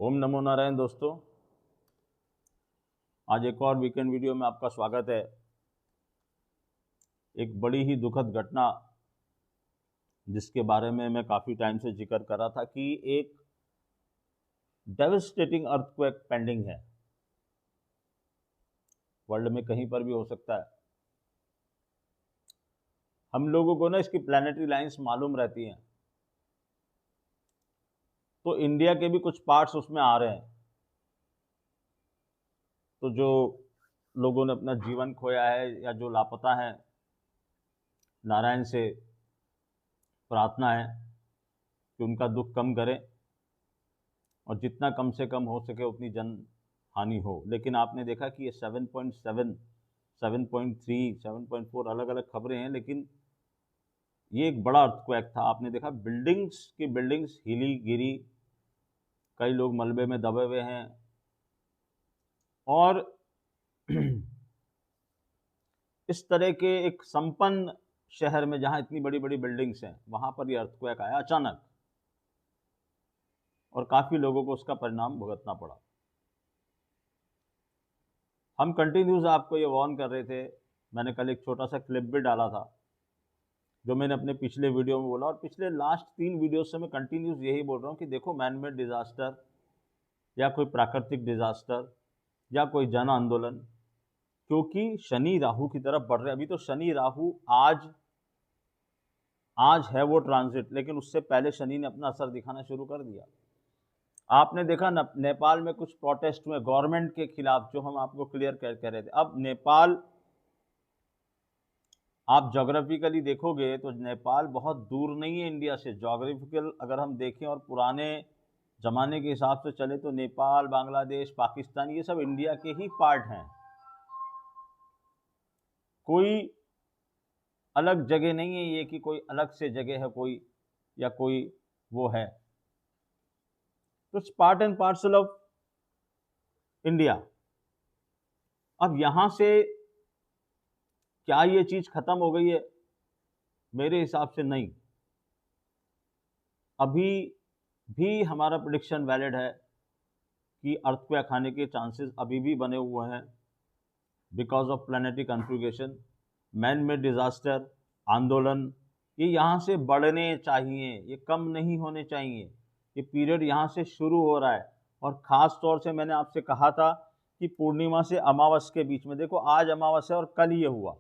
ओम नमो नारायण दोस्तों, आज एक और वीकेंड वीडियो में आपका स्वागत है। एक बड़ी ही दुखद घटना जिसके बारे में मैं काफ़ी टाइम से जिक्र कर रहा था कि एक डेवस्टेटिंग अर्थक्वेक पेंडिंग है। वर्ल्ड में कहीं पर भी हो सकता है। हम लोगों को ना इसकी प्लैनेटरी लाइंस मालूम रहती हैं, तो इंडिया के भी कुछ पार्ट्स उसमें आ रहे हैं। तो जो लोगों ने अपना जीवन खोया है या जो लापता हैं, नारायण से प्रार्थना है कि उनका दुख कम करें और जितना कम से कम हो सके उतनी जन हानि हो। लेकिन आपने देखा कि ये 7.7, 7.3, 7.4 अलग अलग खबरें हैं, लेकिन ये एक बड़ा अर्थक्वेक था। आपने देखा बिल्डिंग्स हिली गिरी, कई लोग मलबे में दबे हुए हैं और इस तरह के एक संपन्न शहर में जहां इतनी बड़ी बड़ी बिल्डिंग्स हैं, वहां पर ये अर्थक्वेक आया अचानक और काफी लोगों को उसका परिणाम भुगतना पड़ा। हम कंटिन्यूस आपको ये वार्न कर रहे थे। मैंने कल एक छोटा सा क्लिप भी डाला था जो मैंने अपने पिछले वीडियो में बोला, और पिछले लास्ट 3 वीडियो से मैं कंटिन्यूस यही बोल रहा हूँ कि देखो, मैन मेड डिजास्टर या कोई प्राकृतिक डिजास्टर या कोई जन आंदोलन, क्योंकि शनि राहु की तरफ बढ़ रहे हैं। अभी तो शनि राहु आज है वो ट्रांजिट, लेकिन उससे पहले शनि ने अपना असर दिखाना शुरू कर दिया। आपने देखा नेपाल में कुछ प्रोटेस्ट हुए गवर्नमेंट के खिलाफ, जो हम आपको क्लियर कह रहे थे। अब नेपाल, आप जोग्राफिकली देखोगे तो नेपाल बहुत दूर नहीं है इंडिया से। जोग्राफिकल अगर हम देखें और पुराने जमाने के हिसाब से चले तो नेपाल, बांग्लादेश, पाकिस्तान, ये सब इंडिया के ही पार्ट हैं। कोई अलग जगह नहीं है ये कि कोई अलग से जगह है कोई, या कोई वो है। तो it's part and parcel of India. अब यहां से क्या ये चीज खत्म हो गई है? मेरे हिसाब से नहीं। अभी भी हमारा प्रेडिक्शन वैलिड है कि अर्थक्वेक आने के चांसेस अभी भी बने हुए हैं, because of planetary configuration, man made disaster, आंदोलन। ये यहाँ से बढ़ने चाहिए, ये कम नहीं होने चाहिए। ये पीरियड यहाँ से शुरू हो रहा है। और ख़ास तौर से मैंने आपसे कहा था कि पूर्णिमा से अमावस के बीच में, देखो आज अमावस है और कल ये हुआ,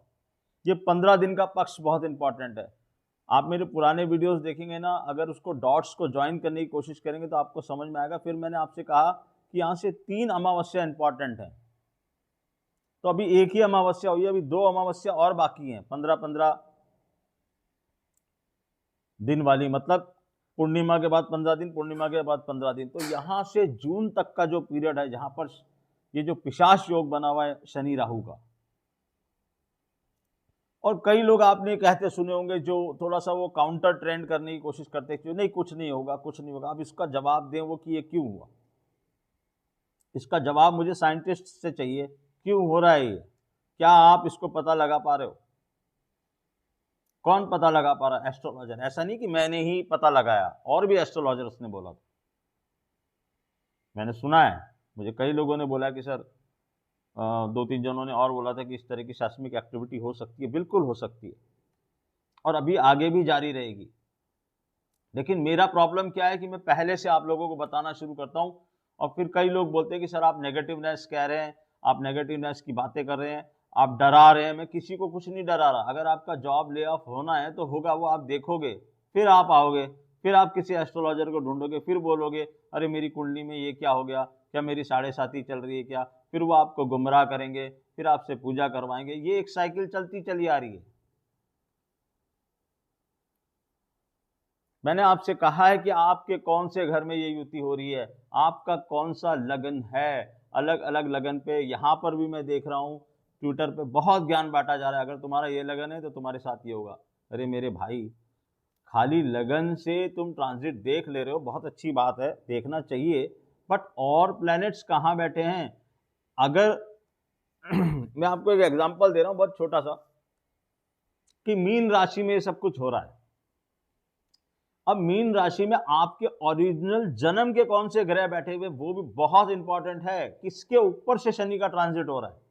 ये 15 दिन का पक्ष बहुत इंपॉर्टेंट है। आप मेरे पुराने वीडियोस देखेंगे ना, अगर उसको डॉट्स को ज्वाइन करने की कोशिश करेंगे तो आपको समझ में आएगा। फिर मैंने आपसे कहा कि यहाँ से 3 अमावस्या इंपॉर्टेंट है। तो अभी एक ही अमावस्या हुई है, अभी 2 अमावस्या और बाकी हैं, 15-15 दिन वाली, मतलब पूर्णिमा के बाद 15 दिन, पूर्णिमा के बाद 15 दिन। तो यहां से जून तक का जो पीरियड है, जहां पर ये जो पिशाच योग बना हुआ है शनि राहु का, और कई लोग आपने कहते सुने होंगे जो थोड़ा सा वो काउंटर ट्रेंड करने की कोशिश करते हैं, नहीं कुछ नहीं होगा, कुछ नहीं होगा। अब इसका जवाब दें वो कि ये क्यों हुआ। इसका जवाब मुझे साइंटिस्ट से चाहिए, क्यों हो रहा है ये? क्या आप इसको पता लगा पा रहे हो? कौन पता लगा पा रहा है? एस्ट्रोलॉजर। ऐसा नहीं कि मैंने ही पता लगाया, और भी एस्ट्रोलॉजर्स ने बोला था। मैंने सुना है, मुझे कई लोगों ने बोला कि सर, 2-3 जनों ने और बोला था कि इस तरह की सेस्मिक एक्टिविटी हो सकती है। बिल्कुल हो सकती है, और अभी आगे भी जारी रहेगी। लेकिन मेरा प्रॉब्लम क्या है कि मैं पहले से आप लोगों को बताना शुरू करता हूं, और फिर कई लोग बोलते हैं कि सर आप नेगेटिवनेस कह रहे हैं, आप नेगेटिवनेस की बातें कर रहे हैं, आप डरा रहे हैं। मैं किसी को कुछ नहीं डरा रहा। अगर आपका जॉब ले ऑफ होना है तो होगा, वो आप देखोगे, फिर आप आओगे, फिर आप किसी एस्ट्रोलॉजर को ढूंढोगे, फिर बोलोगे अरे मेरी कुंडली में ये क्या हो गया, क्या मेरी 7.5 चल रही है क्या? फिर वो आपको गुमराह करेंगे, फिर आपसे पूजा करवाएंगे। ये एक साइकिल चलती चली आ रही है। मैंने आपसे कहा है कि आपके कौन से घर में ये युति हो रही है, आपका कौन सा लगन है। अलग अलग लगन पे, यहाँ पर भी मैं देख रहा हूँ ट्विटर पे बहुत ज्ञान बांटा जा रहा है। अगर तुम्हारा ये लगन है तो तुम्हारे साथ ये होगा। अरे मेरे भाई, खाली लगन से तुम ट्रांजिट देख ले रहे हो, बहुत अच्छी बात है, देखना चाहिए, बट और प्लैनेट्स कहाँ बैठे हैं? अगर मैं आपको एक एग्जांपल दे रहा हूँ बहुत छोटा सा, कि मीन राशि में सब कुछ हो रहा है। अब मीन राशि में आपके ओरिजिनल जन्म के कौन से ग्रह बैठे हुए, वो भी बहुत इंपॉर्टेंट है। किसके ऊपर से शनि का ट्रांजिट हो रहा है?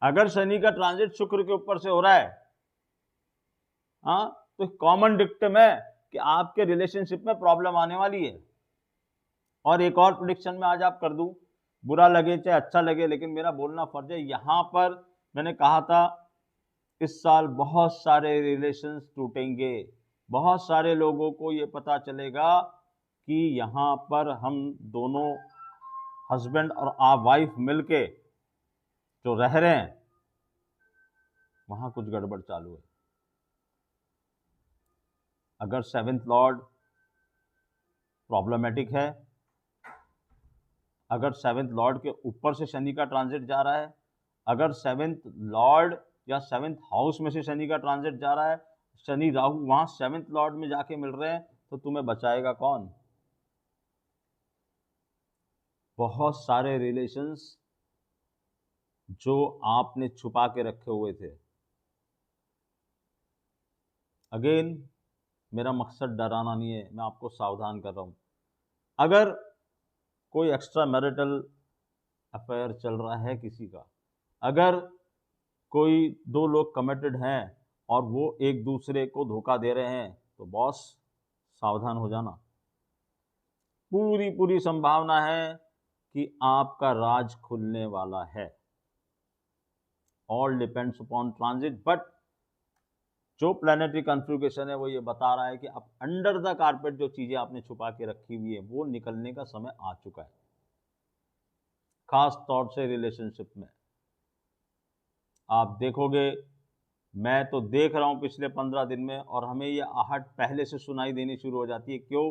अगर शनि का ट्रांजिट शुक्र के ऊपर से हो रहा है, हाँ, तो कॉमन डिक्टम है कि आपके रिलेशनशिप में प्रॉब्लम आने वाली है। और एक और प्रेडिक्शन में आज आप कर दूं, बुरा लगे चाहे अच्छा लगे, लेकिन मेरा बोलना फर्ज है। यहां पर मैंने कहा था इस साल बहुत सारे रिलेशंस टूटेंगे, बहुत सारे लोगों को ये पता चलेगा कि यहां पर हम दोनों हस्बैंड और आप वाइफ मिलके जो रह रहे हैं, वहां कुछ गड़बड़ चालू है। अगर 7th लॉर्ड प्रॉब्लमेटिक है, अगर 7th लॉर्ड के ऊपर से शनि का ट्रांजिट जा रहा है, अगर 7th लॉर्ड या 7th हाउस में से शनि का ट्रांजिट जा रहा है, शनि राहु वहां 7th लॉर्ड में जाके मिल रहे हैं, तो तुम्हें बचाएगा कौन? बहुत सारे रिलेशंस जो आपने छुपा के रखे हुए थे। अगेन, मेरा मकसद डराना नहीं है, मैं आपको सावधान कर रहा हूं। अगर कोई एक्स्ट्रा मैरिटल अफेयर चल रहा है किसी का, अगर कोई दो लोग कमिटेड हैं और वो एक दूसरे को धोखा दे रहे हैं, तो बॉस सावधान हो जाना। पूरी संभावना है कि आपका राज खुलने वाला है। All depends upon transit, but जो प्लैनेटरी कॉन्फ़िगरेशन है वो ये बता रहा है कि अब अंडर द कारपेट जो चीजें आपने छुपा के रखी हुई है, वो निकलने का समय आ चुका है। खास तौर से रिलेशनशिप में आप देखोगे, मैं तो देख रहा हूं पिछले 15 दिन में, और हमें ये आहट पहले से सुनाई देनी शुरू हो जाती है। क्यों?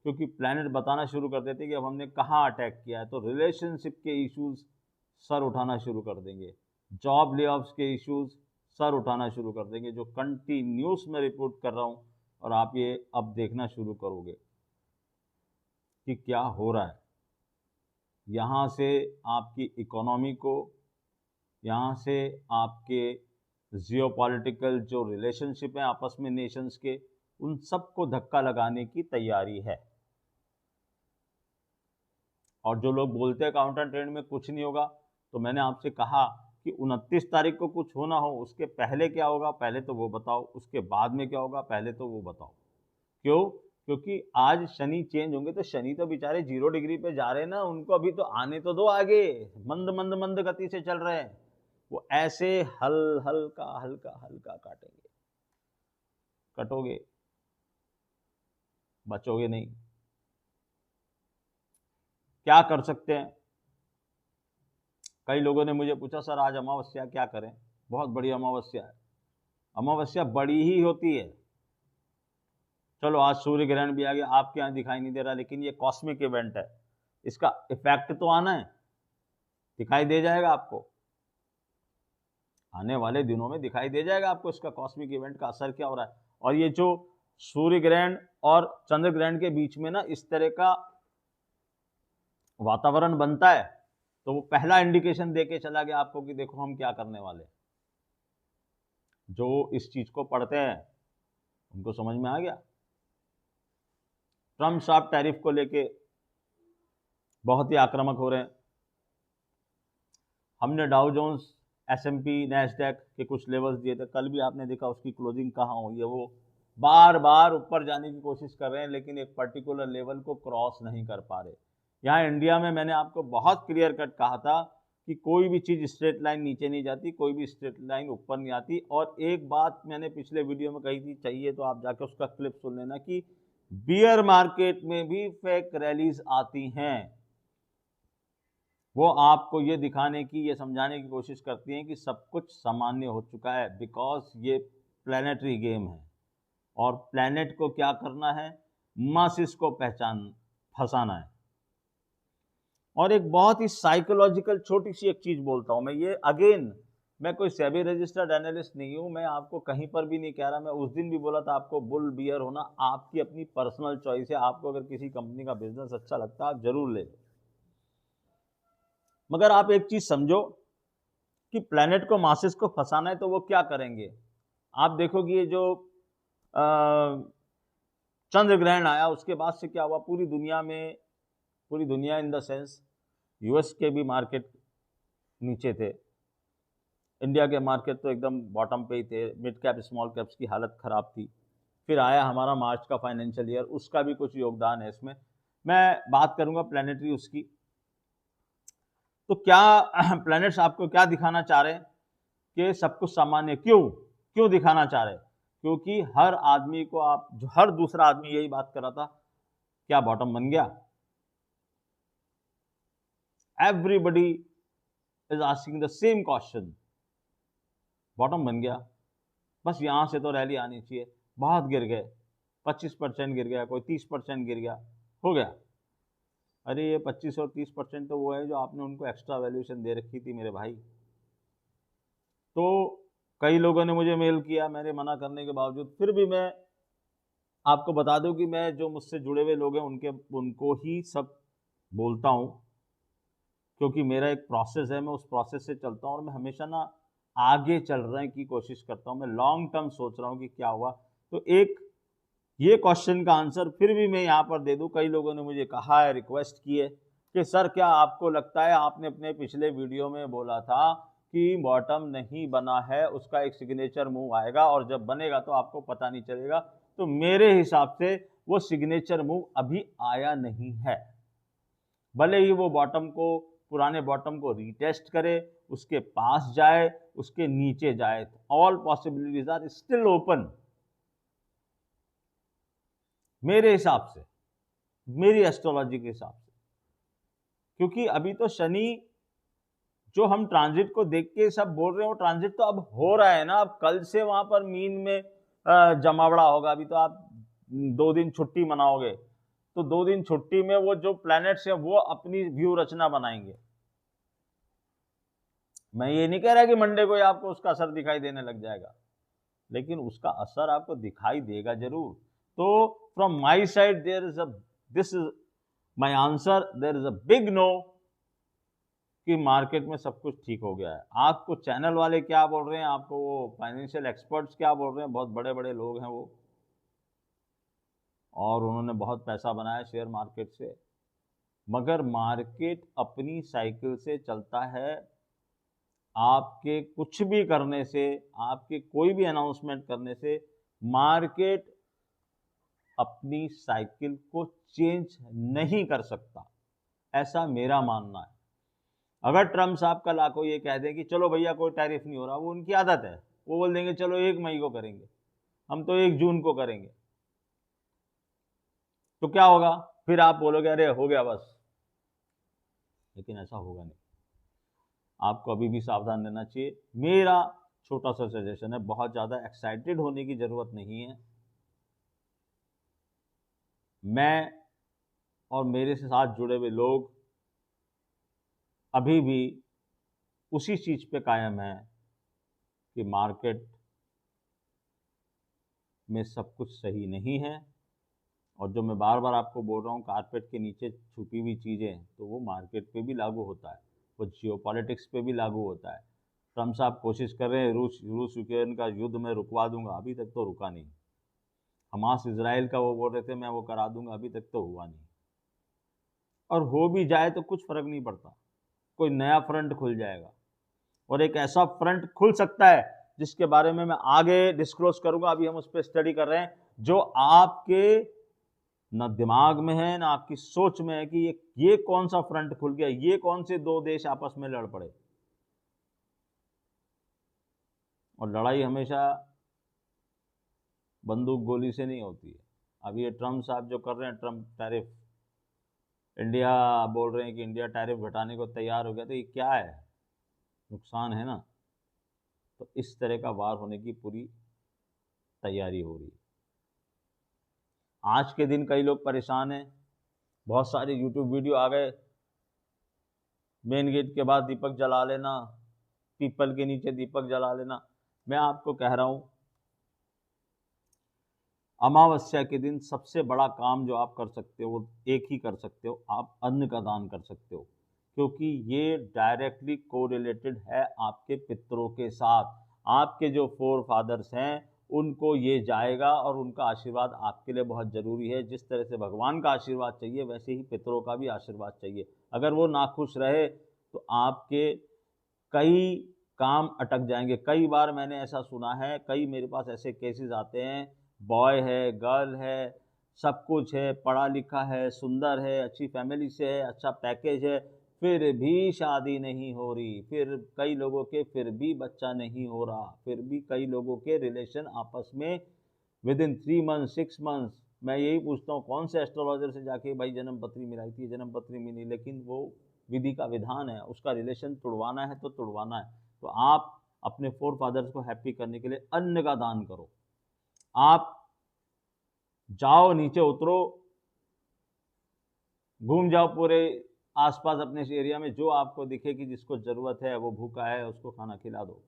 क्योंकि प्लैनेट बताना शुरू कर देते हैं कि अब हमने कहाँ अटैक किया है। तो रिलेशनशिप के इश्यूज सर उठाना शुरू कर देंगे, जॉब लेऑफ्स के इश्यूज सर उठाना शुरू कर देंगे, जो कंटिन्यूस में रिपोर्ट कर रहा हूं, और आप ये अब देखना शुरू करोगे कि क्या हो रहा है। यहाँ से आपकी इकोनॉमी को, यहाँ से आपके जियोपॉलिटिकल जो रिलेशनशिप हैं आपस में नेशंस के, उन सबको धक्का लगाने की तैयारी है। और जो लोग बोलते हैं काउंटर ट्रेंड में कुछ नहीं होगा, तो मैंने आपसे कहा कि 29 तारीख को कुछ होना हो, उसके पहले क्या होगा पहले तो वो बताओ, उसके बाद में क्या होगा पहले तो वो बताओ। क्यों? क्योंकि आज शनि चेंज होंगे, तो शनि तो बेचारे 0 डिग्री पे जा रहे हैं ना, उनको अभी तो आने तो दो आगे, मंद मंद मंद गति से चल रहे हैं। वो ऐसे हल्का हल्का हल्का काटेंगे, कटोगे, बचोगे नहीं। क्या कर सकते हैं? कई लोगों ने मुझे पूछा, सर आज अमावस्या क्या करें? बहुत बड़ी अमावस्या है। अमावस्या बड़ी ही होती है। चलो आज सूर्य ग्रहण भी आ गया, आपके यहाँ दिखाई नहीं दे रहा, लेकिन ये कॉस्मिक इवेंट है, इसका इफेक्ट तो आना है, दिखाई दे जाएगा आपको, आने वाले दिनों में दिखाई दे जाएगा आपको इसका कॉस्मिक इवेंट का असर क्या हो रहा है। और ये जो सूर्य ग्रहण और चंद्र ग्रहण के बीच में ना इस तरह का वातावरण बनता है, तो वो पहला इंडिकेशन देके चला गया आपको कि देखो हम क्या करने वाले। जो इस चीज को पढ़ते हैं उनको समझ में आ गया। ट्रम्प साहब टैरिफ को लेके बहुत ही आक्रामक हो रहे हैं। हमने डाउ जोन्स, S&P, नैस्डैक के कुछ लेवल्स दिए थे, कल भी आपने देखा उसकी क्लोजिंग कहाँ हुई है। वो बार बार ऊपर जाने की कोशिश कर रहे हैं, लेकिन एक पर्टिकुलर लेवल को क्रॉस नहीं कर पा रहे। यहाँ इंडिया में मैंने आपको बहुत क्लियर कट कहा था कि कोई भी चीज़ स्ट्रेट लाइन नीचे नहीं जाती, कोई भी स्ट्रेट लाइन ऊपर नहीं आती। और एक बात मैंने पिछले वीडियो में कही थी, चाहिए तो आप जाकर उसका क्लिप सुन लेना, कि बियर मार्केट में भी फेक रैलीज आती हैं। वो आपको ये दिखाने की, ये समझाने की कोशिश करती हैं कि सब कुछ सामान्य हो चुका है, बिकॉज ये प्लैनेटरी गेम है। और प्लैनेट को क्या करना है? मासिस को फंसाना है। और एक बहुत ही साइकोलॉजिकल छोटी सी एक चीज बोलता हूं मैं, ये अगेन मैं कोई सेबी रजिस्टर्ड एनालिस्ट नहीं हूं, मैं आपको कहीं पर भी नहीं कह रहा। मैं उस दिन भी बोला था आपको, बुल बियर होना आपकी अपनी पर्सनल चॉइस है। आपको अगर किसी कंपनी का बिजनेस अच्छा लगता है आप जरूर ले, मगर आप एक चीज समझो कि प्लैनेट को मासिस को फंसाना है तो वो क्या करेंगे। आप देखोगे ये जो चंद्र ग्रहण आया, उसके बाद से क्या हुआ, पूरी दुनिया इन द सेंस यूएस के भी मार्केट नीचे थे, इंडिया के मार्केट तो एकदम बॉटम पे ही थे, मिड कैप स्मॉल कैप्स की हालत खराब थी। फिर आया हमारा मार्च का फाइनेंशियल ईयर, उसका भी कुछ योगदान है इसमें। मैं बात करूंगा प्लैनेटरी उसकी। तो क्या प्लैनेट्स आपको क्या दिखाना चाह रहे हैं कि सब कुछ सामान्य क्यों दिखाना चाह रहे हैं? क्योंकि हर आदमी को हर दूसरा आदमी यही बात कर रहा था, क्या बॉटम बन गया? Everybody is asking the same question, bottom बन गया? बस यहां से तो रैली आनी चाहिए। बहुत गिर गए, 25% गिर गया, कोई 30% गिर गया, हो गया। अरे ये 25 और 30% तो वो है जो आपने उनको एक्स्ट्रा वैल्यूएशन दे रखी थी मेरे भाई। तो कई लोगों ने मुझे मेल किया, मेरे मना करने के बावजूद। फिर भी मैं आपको बता दूं कि मैं जो मुझसे जुड़े हुए लोग हैं उनको ही सब बोलता हूं, क्योंकि मेरा एक प्रोसेस है, मैं उस प्रोसेस से चलता हूं और मैं हमेशा ना आगे चल रहे की कोशिश करता हूं, मैं लॉन्ग टर्म सोच रहा हूं कि क्या हुआ। तो एक ये क्वेश्चन का आंसर फिर भी मैं यहाँ पर दे दूं। कई लोगों ने मुझे कहा है, रिक्वेस्ट की है कि सर क्या आपको लगता है, आपने अपने पिछले वीडियो में बोला था कि बॉटम नहीं बना है, उसका एक सिग्नेचर मूव आएगा और जब बनेगा तो आपको पता नहीं चलेगा। तो मेरे हिसाब से वो सिग्नेचर मूव अभी आया नहीं है। भले ही वो पुराने बॉटम को रीटेस्ट करे, उसके पास जाए, उसके नीचे जाए, all possibilities are still open. मेरे हिसाब से, मेरी एस्ट्रोलॉजी के हिसाब से, क्योंकि अभी तो शनि जो हम ट्रांजिट को देख के सब बोल रहे हो, ट्रांजिट तो अब हो रहा है ना। अब कल से वहां पर मीन में जमावड़ा होगा। अभी तो आप 2 दिन छुट्टी मनाओगे, तो 2 दिन छुट्टी में वो जो प्लैनेट्स हैं वो अपनी व्यू रचना बनाएंगे। मैं ये नहीं कह रहा कि मंडे को आपको उसका असर दिखाई देने लग जाएगा, लेकिन उसका असर आपको दिखाई देगा जरूर। तो from my side this is my answer, there is a big no कि मार्केट में सब कुछ ठीक हो गया है। आपको चैनल वाले क्या बोल रहे हैं, आपको वो फाइनेंशियल एक्सपर्ट्स क्या बोल रहे हैं, बहुत बड़े बड़े लोग हैं वो, और उन्होंने बहुत पैसा बनाया शेयर मार्केट से, मगर मार्केट अपनी साइकिल से चलता है। आपके कुछ भी करने से, आपके कोई भी अनाउंसमेंट करने से मार्केट अपनी साइकिल को चेंज नहीं कर सकता, ऐसा मेरा मानना है। अगर ट्रम्प साहब कल आको ये कह दें कि चलो भैया कोई टैरिफ नहीं हो रहा, वो उनकी आदत है, वो बोल देंगे चलो 1 मई को करेंगे, हम तो 1 जून को करेंगे, तो क्या होगा? फिर आप बोलोगे अरे हो गया बस। लेकिन ऐसा होगा नहीं। आपको अभी भी सावधान रहना चाहिए। मेरा छोटा सा सजेशन है, बहुत ज्यादा एक्साइटेड होने की जरूरत नहीं है। मैं और मेरे से साथ जुड़े हुए लोग अभी भी उसी चीज पे कायम है कि मार्केट में सब कुछ सही नहीं है। और जो मैं बार बार आपको बोल रहा हूँ, कारपेट के नीचे छुपी हुई चीज़ें, तो वो मार्केट पे भी लागू होता है, वो जियोपॉलिटिक्स पे भी लागू होता है। ट्रम्प साहब कोशिश कर रहे हैं रूस यूक्रेन का युद्ध में रुकवा दूंगा, अभी तक तो रुका नहीं। हमास इजराइल का वो बोल रहे थे मैं वो करा दूंगा, अभी तक तो हुआ नहीं। और हो भी जाए तो कुछ फर्क नहीं पड़ता, कोई नया फ्रंट खुल जाएगा। और एक ऐसा फ्रंट खुल सकता है जिसके बारे में मैं आगे डिस्क्लोज करूंगा, अभी हम उस पर स्टडी कर रहे हैं, जो आपके न दिमाग में है ना आपकी सोच में है कि ये कौन सा फ्रंट खुल गया, ये कौन से 2 देश आपस में लड़ पड़े। और लड़ाई हमेशा बंदूक गोली से नहीं होती है। अब ये ट्रम्प साहब जो कर रहे हैं, ट्रम्प टैरिफ, इंडिया बोल रहे हैं कि इंडिया टैरिफ घटाने को तैयार हो गया, तो ये क्या है? नुकसान है ना। तो इस तरह का वार होने की पूरी तैयारी हो रही है। आज के दिन कई लोग परेशान हैं, बहुत सारे यूट्यूब वीडियो आ गए, मेन गेट के बाद दीपक जला लेना, पीपल के नीचे दीपक जला लेना। मैं आपको कह रहा हूं, अमावस्या के दिन सबसे बड़ा काम जो आप कर सकते हो वो एक ही कर सकते हो, आप अन्न का दान कर सकते हो, क्योंकि ये डायरेक्टली कोरिलेटेड है आपके पितरों के साथ। आपके जो फोर फादर्स हैं उनको ये जाएगा और उनका आशीर्वाद आपके लिए बहुत ज़रूरी है। जिस तरह से भगवान का आशीर्वाद चाहिए वैसे ही पितरों का भी आशीर्वाद चाहिए। अगर वो नाखुश रहे तो आपके कई काम अटक जाएंगे। कई बार मैंने ऐसा सुना है, कई मेरे पास ऐसे केसेस आते हैं, बॉय है, गर्ल है, सब कुछ है, पढ़ा लिखा है, सुंदर है, अच्छी फैमिली से है, अच्छा पैकेज है, फिर भी शादी नहीं हो रही, फिर कई लोगों के फिर भी बच्चा नहीं हो रहा, फिर भी कई लोगों के रिलेशन आपस में विद इन 3 मंथ्स 6 मंथ्स। मैं यही पूछता हूँ कौन से एस्ट्रोलॉजर से जाके भाई जन्म पत्री मिलाई थी, जन्म पत्री मिली, लेकिन वो विधि का विधान है, उसका रिलेशन तुड़वाना है तो तुड़वाना है। तो आप अपने फोर फादर्स को हैप्पी करने के लिए अन्न का दान करो। आप जाओ, नीचे उतरो, घूम जाओ पूरे आसपास अपने इस एरिया में, जो आपको दिखे कि जिसको ज़रूरत है, वो भूखा है, उसको खाना खिला दो।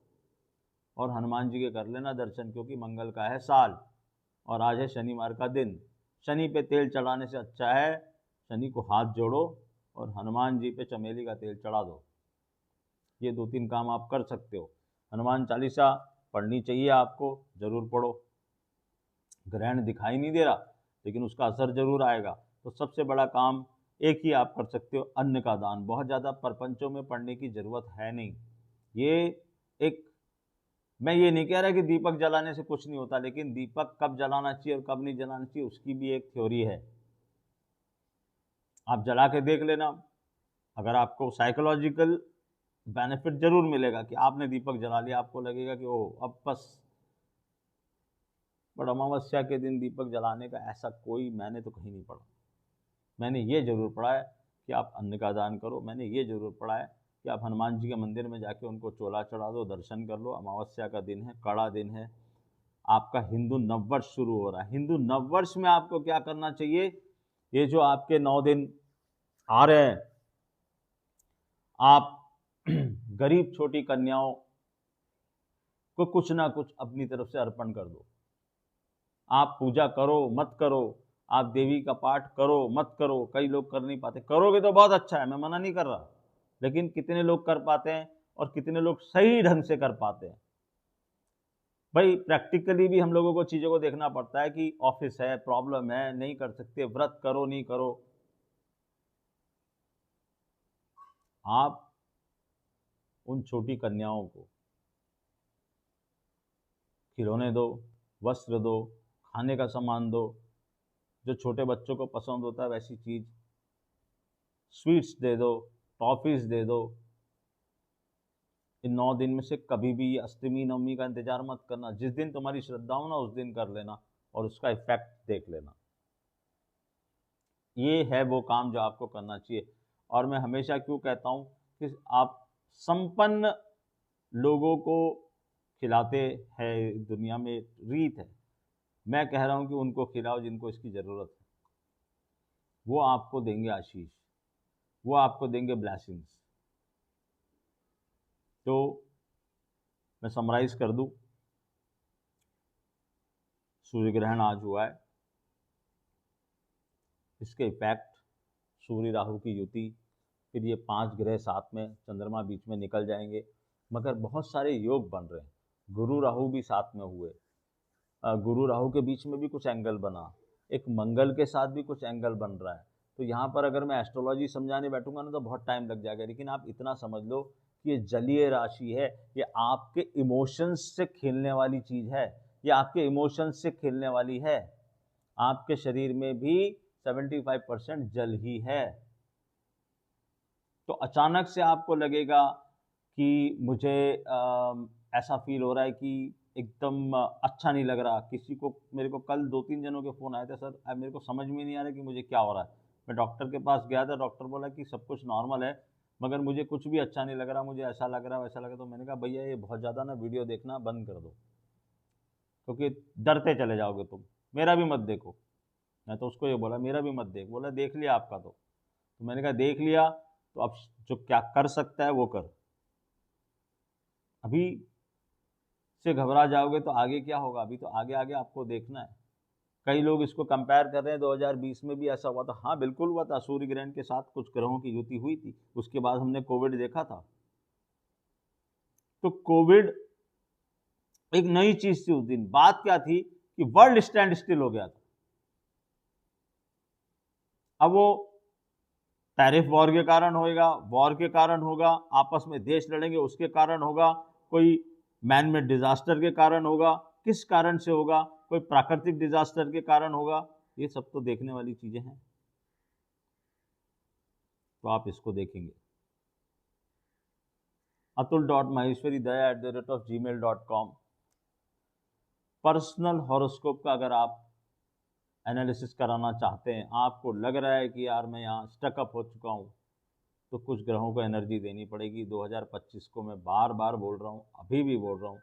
और हनुमान जी के कर लेना दर्शन, क्योंकि मंगल का है साल और आज है शनिवार का दिन। शनि पे तेल चढ़ाने से अच्छा है शनि को हाथ जोड़ो और हनुमान जी पे चमेली का तेल चढ़ा दो। ये 2-3 काम आप कर सकते हो। हनुमान चालीसा पढ़नी चाहिए आपको, ज़रूर पढ़ो। ग्रहण दिखाई नहीं दे रहा लेकिन उसका असर जरूर आएगा। तो सबसे बड़ा काम एक ही आप कर सकते हो, अन्न का दान। बहुत ज़्यादा प्रपंचों में पढ़ने की ज़रूरत है नहीं। ये एक, मैं ये नहीं कह रहा कि दीपक जलाने से कुछ नहीं होता, लेकिन दीपक कब जलाना चाहिए और कब नहीं जलाना चाहिए उसकी भी एक थ्योरी है। आप जला के देख लेना, अगर आपको साइकोलॉजिकल बेनिफिट जरूर मिलेगा कि आपने दीपक जला लिया, आपको लगेगा कि ओह अब बस। बट अमावस्या के दिन दीपक जलाने का ऐसा कोई मैंने तो कहीं नहीं पढ़ा। मैंने ये जरूर पढ़ा है कि आप अन्न का दान करो, मैंने ये जरूर पढ़ा है कि आप हनुमान जी के मंदिर में जाके उनको चोला चढ़ा दो, दर्शन कर लो। अमावस्या का दिन है, कड़ा दिन है, आपका हिंदू नववर्ष शुरू हो रहा है। हिंदू नववर्ष में आपको क्या करना चाहिए, ये जो आपके 9 दिन आ रहे हैं, आप गरीब छोटी कन्याओं को कुछ ना कुछ अपनी तरफ से अर्पण कर दो। आप पूजा करो मत करो, आप देवी का पाठ करो मत करो, कई लोग कर नहीं पाते, करोगे तो बहुत अच्छा है, मैं मना नहीं कर रहा, लेकिन कितने लोग कर पाते हैं और कितने लोग सही ढंग से कर पाते हैं। भाई प्रैक्टिकली भी हम लोगों को चीज़ों को देखना पड़ता है कि ऑफिस है, प्रॉब्लम है, नहीं कर सकते, व्रत करो नहीं करो। आप उन छोटी कन्याओं को खिलौने दो, वस्त्र दो, खाने का सामान दो, जो छोटे बच्चों को पसंद होता है वैसी चीज़, स्वीट्स दे दो, टॉफीज दे दो। इन 9 दिन में से कभी भी अष्टमी नवमी का इंतजार मत करना, जिस दिन तुम्हारी श्रद्धा हो ना उस दिन कर लेना और उसका इफेक्ट देख लेना। ये है वो काम जो आपको करना चाहिए। और मैं हमेशा क्यों कहता हूँ कि आप संपन्न लोगों को खिलाते हैं, दुनिया में रीत है, मैं कह रहा हूँ कि उनको खिलाओ जिनको इसकी ज़रूरत है। वो आपको देंगे आशीष, वो आपको देंगे ब्लेसिंग्स। तो मैं समराइज कर दूं, सूर्य ग्रहण आज हुआ है, इसके इफेक्ट सूर्य राहु की युति, फिर ये 5 ग्रह साथ में, चंद्रमा बीच में निकल जाएंगे, मगर बहुत सारे योग बन रहे हैं। गुरु राहु भी साथ में हुए, गुरु राहु के बीच में भी कुछ एंगल बना, एक मंगल के साथ भी कुछ एंगल बन रहा है। तो यहाँ पर अगर मैं एस्ट्रोलॉजी समझाने बैठूंगा ना तो बहुत टाइम लग जाएगा, लेकिन आप इतना समझ लो कि ये जलीय राशि है, ये आपके इमोशंस से खेलने वाली चीज़ है, ये आपके इमोशंस से खेलने वाली है। आपके शरीर में भी 75% जल ही है। तो अचानक से आपको लगेगा कि मुझे ऐसा फील हो रहा है कि एकदम अच्छा नहीं लग रहा। किसी को, मेरे को कल 2-3 जनों के फ़ोन आए थे, सर अब मेरे को समझ में नहीं आ रहा कि मुझे क्या हो रहा है। मैं डॉक्टर के पास गया था, डॉक्टर बोला कि सब कुछ नॉर्मल है, मगर मुझे कुछ भी अच्छा नहीं लग रहा, मुझे ऐसा लग रहा है वैसा लग रहा है। तो मैंने कहा भैया ये बहुत ज़्यादा ना वीडियो देखना बंद कर दो, क्योंकि डरते चले जाओगे तुम, मेरा भी मत देखो। मैं तो उसको ये बोला मेरा भी मत देख, बोला देख लिया आपका तो मैंने कहा देख लिया तो अब जो क्या कर सकता है वो कर। अभी से घबरा जाओगे तो आगे क्या होगा, अभी तो आगे आगे आपको देखना है। कई लोग इसको कंपेयर कर रहे हैं 2020 में भी ऐसा हुआ था। हाँ बिल्कुल हुआ था, सूर्य ग्रहण के साथ कुछ ग्रहों की युति हुई थी, उसके बाद हमने कोविड देखा था। तो कोविड एक नई चीज थी उस दिन। बात क्या थी कि वर्ल्ड स्टैंड स्टिल हो गया था। अब वो टैरिफ वॉर के कारण होगा, वॉर के कारण होगा, आपस में देश लड़ेंगे उसके कारण होगा, कोई मैन मेड डिजास्टर के कारण होगा, किस कारण से होगा, कोई प्राकृतिक डिजास्टर के कारण होगा, ये सब तो देखने वाली चीजें हैं। तो आप इसको देखेंगे। atul.maheshwari@gmail.com पर्सनल हॉरोस्कोप का अगर आप एनालिसिस कराना चाहते हैं, आपको लग रहा है कि यार मैं यहाँ स्टकअप हो चुका हूँ, तो कुछ ग्रहों को एनर्जी देनी पड़ेगी। 2025 को मैं बार बार बोल रहा हूँ, अभी भी बोल रहा हूँ,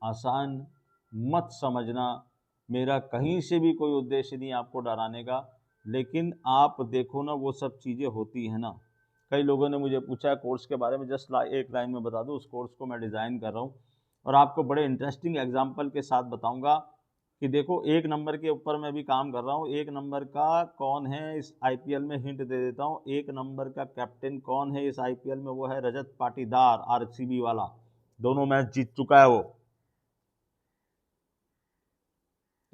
आसान मत समझना। मेरा कहीं से भी कोई उद्देश्य नहीं आपको डराने का, लेकिन आप देखो ना वो सब चीज़ें होती हैं ना। कई लोगों ने मुझे पूछा है कोर्स के बारे में, जस्ट एक लाइन में बता दूं, उस कोर्स को मैं डिज़ाइन कर रहा हूँ और आपको बड़े इंटरेस्टिंग एग्जाम्पल के साथ बताऊँगा कि देखो 1 नंबर के ऊपर मैं भी काम कर रहा हूँ। 1 नंबर का कौन है इस आईपीएल में, हिंट दे देता हूँ। 1 नंबर का कैप्टन कौन है इस आईपीएल में, वो है रजत पाटीदार, आरसीबी वाला, दोनों मैच जीत चुका है वो।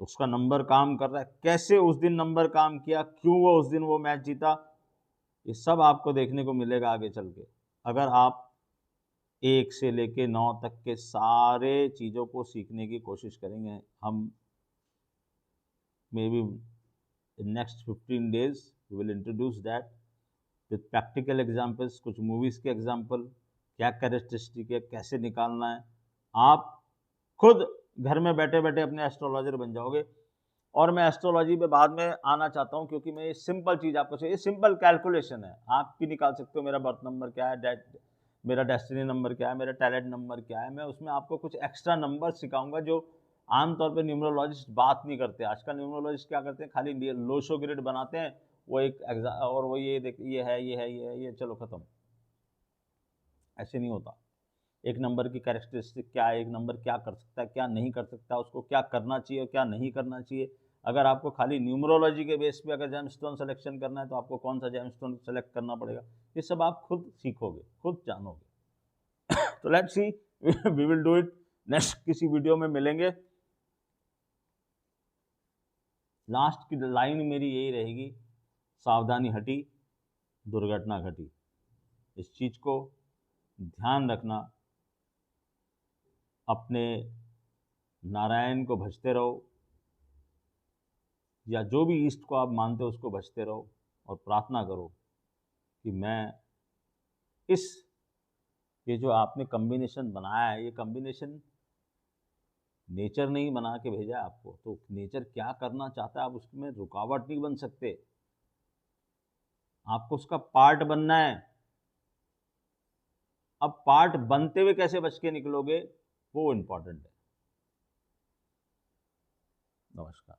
तो उसका नंबर काम कर रहा है, कैसे उस दिन नंबर काम किया, क्यों वो उस दिन वो मैच जीता, ये सब आपको देखने को मिलेगा आगे चल के। अगर आप 1 से लेके 9 तक के सारे चीज़ों को सीखने की कोशिश करेंगे, हम may be in next 15 days we will introduce that with practical examples, कुछ मूवीज के एग्जाम्पल, क्या कैरेक्टरिस्टिक है, कैसे निकालना है। आप खुद घर में बैठे बैठे अपने एस्ट्रोलॉजर बन जाओगे। और मैं एस्ट्रोलॉजी पे बाद में आना चाहता हूँ, क्योंकि मैं ये सिंपल चीज़ आपको चाहिए, सिंपल कैलकुलेशन है, आप भी निकाल सकते हो। मेरा बर्थ नंबर क्या है, मेरा डेस्टिनी नंबर क्या है, मेरा टैलेंट नंबर क्या है। मैं उसमें आपको कुछ एक्स्ट्रा नंबर सिखाऊंगा जो आमतौर पे न्यूमरोलॉजिस्ट बात नहीं करते। आजकल न्यूमरोलॉजिस्ट क्या करते हैं, खाली लोशो ग्रिड बनाते हैं, वो एक और वो ये देख, ये है, ये है, ये है, ये चलो खत्म। ऐसे नहीं होता। एक नंबर की कैरेक्टरिस्टिक क्या है, एक नंबर क्या कर सकता है, क्या नहीं कर सकता, उसको क्या करना चाहिए और क्या नहीं करना चाहिए। अगर आपको खाली न्यूमरोलॉजी के बेस पे अगर जेमस्टोन सेलेक्शन करना है, तो आपको कौन सा जेमस्टोन सेलेक्ट करना पड़ेगा, ये सब आप खुद सीखोगे, खुद जानोगे। तो let's see, we will do it. Next किसी वीडियो में मिलेंगे। लास्ट की लाइन मेरी यही रहेगी, सावधानी हटी, दुर्घटना घटी। इस चीज को ध्यान रखना। अपने नारायण को भजते रहो, या जो भी ईस्ट को आप मानते हो उसको भजते रहो, और प्रार्थना करो कि मैं इस, ये जो आपने कॉम्बिनेशन बनाया है, ये कॉम्बिनेशन नेचर ने ही बना के भेजा है आपको। तो नेचर क्या करना चाहता है, आप उसमें रुकावट नहीं बन सकते, आपको उसका पार्ट बनना है। अब पार्ट बनते हुए कैसे बच के निकलोगे, वो इंपॉर्टेंट है। नमस्कार।